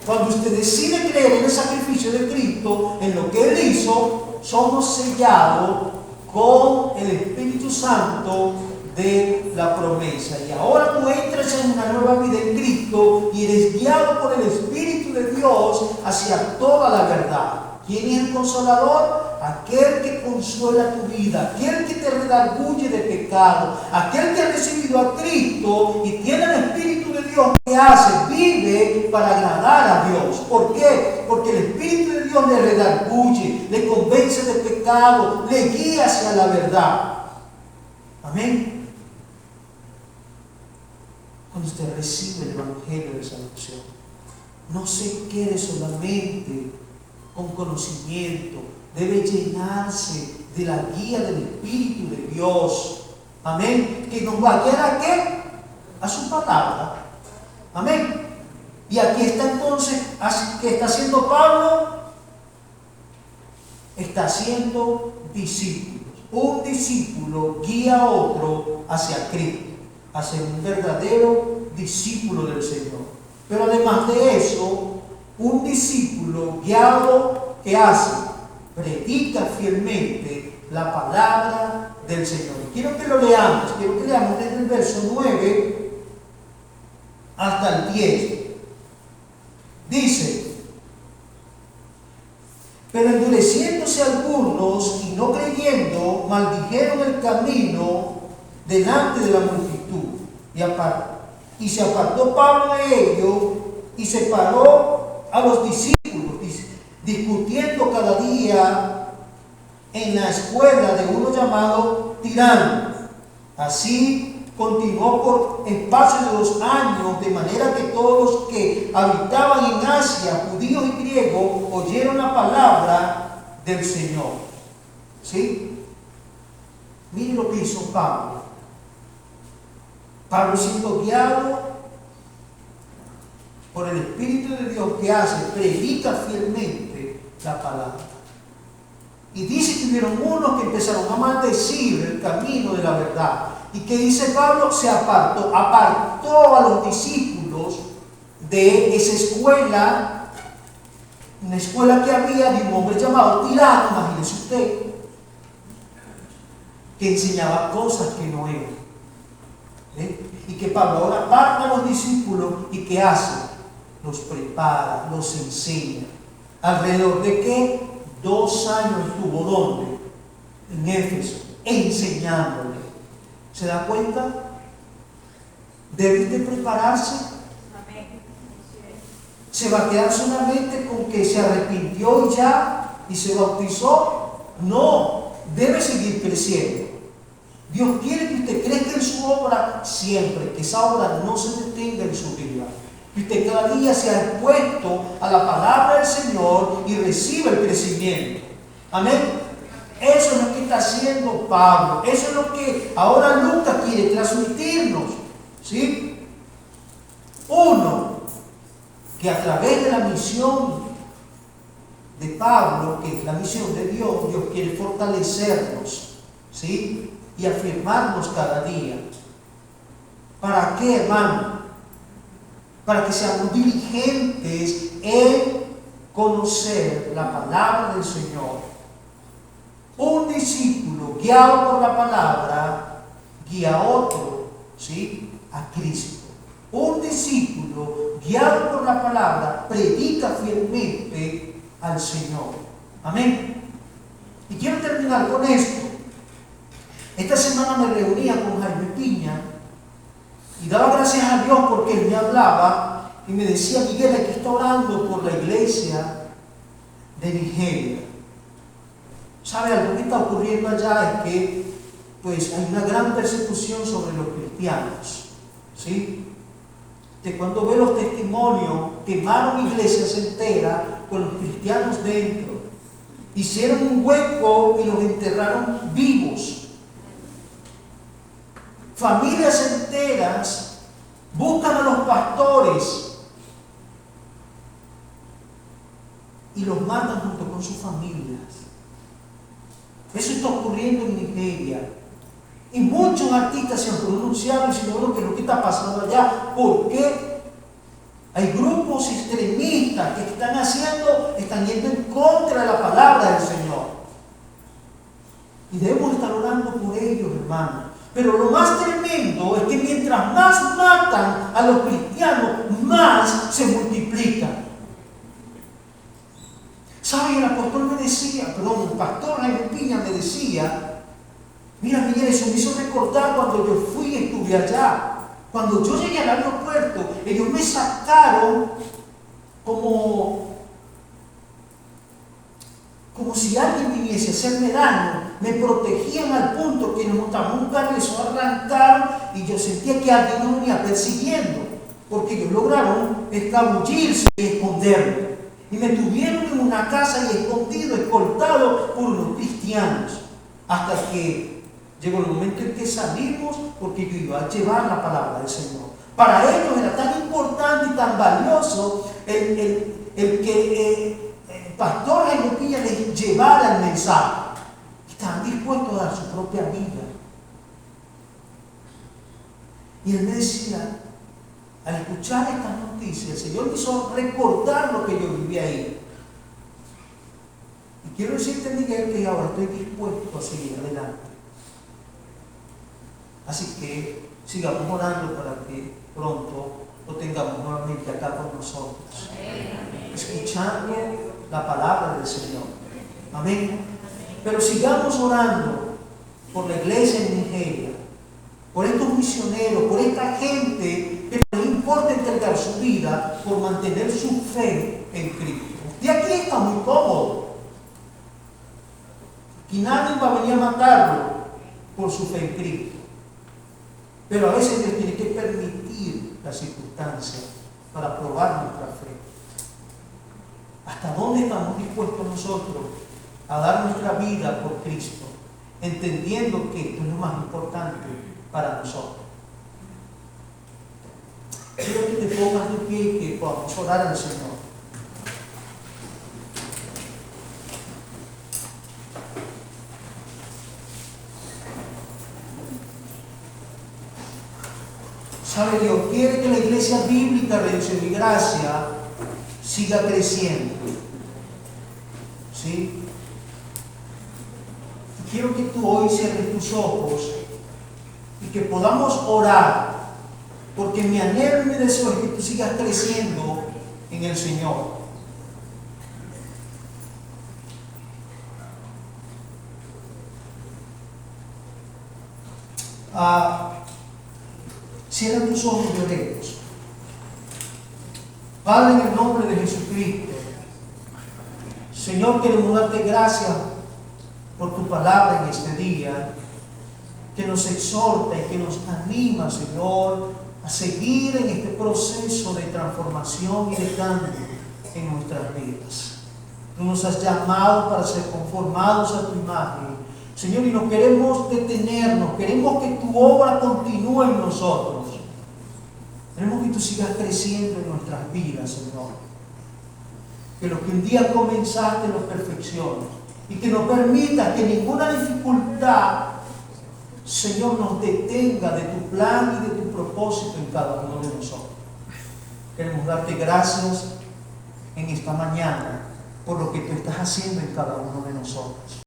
Cuando usted decide creer en el sacrificio de Cristo, en lo que Él hizo, somos sellados con el Espíritu Santo de la promesa. Y ahora tú entras en una nueva vida en Cristo y eres guiado por el Espíritu de Dios hacia toda la verdad. ¿Quién es el consolador? Aquel que consuela tu vida, aquel que te redarguye de pecado, aquel que ha recibido a Cristo y tiene el Espíritu de Dios. ¿Qué hace? Vive para agradar a Dios. ¿Por qué? Porque el Espíritu de Dios le redarguye, le convence de pecado, le guía hacia la verdad. Amén. Cuando usted recibe el Evangelio de salvación, no se quede solamente con conocimiento, debe llenarse de la guía del Espíritu de Dios. Amén. Que nos va a guiar ¿a qué? A su palabra. Amén. Y aquí está entonces, ¿qué está haciendo Pablo? Está haciendo discípulos. Un discípulo guía a otro hacia Cristo, hacia un verdadero discípulo del Señor. Pero además de eso, un discípulo guiado, ¿qué hace? Predica fielmente la palabra del Señor. Quiero que lo leamos, quiero que leamos desde el verso 9 hasta el 10. Dice: pero endureciéndose algunos y no creyendo, maldijeron el camino delante de la multitud. Y se apartó Pablo de ellos y separó a los discípulos, discutiendo cada día en la escuela de uno llamado Tirano. Así continuó por espacio de 2 años, de manera que todos los que habitaban en Asia, judíos y griegos, oyeron la palabra del Señor. ¿Sí? Miren lo que hizo Pablo. Pablo, siendo guiado por el Espíritu de Dios, que hace, predica fielmente la palabra. Y dice que hubieron unos que empezaron a maldecir el camino de la verdad. ¿Y qué dice Pablo? Se apartó a los discípulos de esa escuela, una escuela que había de un hombre llamado Tirano, imagínese usted, que enseñaba cosas que no eran. Y que Pablo ahora aparta a los discípulos y ¿qué hace? Los prepara, los enseña. ¿Alrededor de qué? 2 años estuvo ¿dónde? En Éfeso, enseñándole. ¿Se da cuenta? Debe de prepararse. ¿Se va a quedar solamente con que se arrepintió y se bautizó? No, debe seguir creciendo. Dios quiere que usted crezca en su obra siempre, que esa obra no se detenga en su vida. Que usted cada día sea expuesto a la palabra del Señor y reciba el crecimiento. Amén. Eso es lo que está haciendo Pablo. Eso es lo que ahora Lucas quiere transmitirnos. ¿Sí? Uno, que a través de la misión de Pablo, que es la misión de Dios, Dios quiere fortalecernos, ¿sí? Y afirmarnos cada día. ¿Para qué, hermano? Para que seamos diligentes en conocer la palabra del Señor. Un discípulo guiado por la palabra guía a otro, ¿sí? A Cristo. Un discípulo guiado por la palabra predica fielmente al Señor. Amén. Y quiero terminar con esto. Esta semana me reunía con Jaime Piña y daba gracias a Dios porque él me hablaba y me decía: Miguel, aquí está orando por la iglesia de Nigeria. ¿Sabe algo que está ocurriendo allá? Es que pues hay una gran persecución sobre los cristianos, ¿sí? Que cuando ve los testimonios, quemaron iglesias enteras con los cristianos dentro, hicieron un hueco y los enterraron vivos. Familias enteras buscan a los pastores y los matan junto con sus familias. Eso está ocurriendo en Nigeria. Y muchos artistas se han pronunciado diciendo: bueno, ¿qué es lo que está pasando allá? Porque hay grupos extremistas que están yendo en contra de la palabra del Señor. Y debemos estar orando por ellos, hermanos. Pero lo más tremendo es que mientras más matan a los cristianos, más se multiplican. ¿Saben? El apóstol me decía, perdón, el pastor Jaime Piña me decía, mira Miguel, eso me hizo recordar cuando yo fui y estuve allá. Cuando yo llegué al aeropuerto, ellos me sacaron como si alguien viniese a hacerme daño. Me protegían al punto que nos montamos un carro y eso arrancaron y yo sentía que alguien nos venía persiguiendo, porque ellos lograron escabullirse y esconderme. Y me tuvieron en una casa y escondido, escoltado por unos cristianos, hasta que llegó el momento en que salimos, porque yo iba a llevar la palabra del Señor. Para ellos era tan importante y tan valioso el que el pastor Jaime Piña les llevara el mensaje. Estaban dispuestos a dar su propia vida. Y él me decía, al escuchar estas noticias, el Señor me hizo recordar lo que yo viví ahí. Y quiero decirte, Miguel, que ahora estoy dispuesto a seguir adelante. Así que sigamos orando para que pronto lo tengamos nuevamente acá con nosotros, escuchando la palabra del Señor. Amén. Pero sigamos orando por la iglesia en Nigeria, por estos misioneros, por esta gente que no les importa entregar su vida por mantener su fe en Cristo. Y aquí está muy cómodo. Aquí nadie va a venir a matarlo por su fe en Cristo. Pero a veces Dios tiene que permitir las circunstancias para probar nuestra fe. ¿Hasta dónde estamos dispuestos nosotros a dar nuestra vida por Cristo, entendiendo que esto es lo más importante para nosotros? Quiero que te pongas de pie y que podamos orar al Señor. ¿Sabe? Dios quiere que la iglesia bíblica, Redención y Gracia, siga creciendo. ¿Sí? Quiero que tú hoy cierres tus ojos y que podamos orar, porque mi anhelo y mi deseo es que tú sigas creciendo en el Señor. Cierra tus ojos y oremos. Padre, en el nombre de Jesucristo, Señor, queremos darte gracias por tu palabra en este día, que nos exhorta y que nos anima, Señor, a seguir en este proceso de transformación y de cambio en nuestras vidas. Tú nos has llamado para ser conformados a tu imagen, Señor, y no queremos detenernos, queremos que tu obra continúe en nosotros. Queremos que tú sigas creciendo en nuestras vidas, Señor. Que lo que un día comenzaste lo perfecciones. Y que no permita que ninguna dificultad, Señor, nos detenga de tu plan y de tu propósito en cada uno de nosotros. Queremos darte gracias en esta mañana por lo que tú estás haciendo en cada uno de nosotros.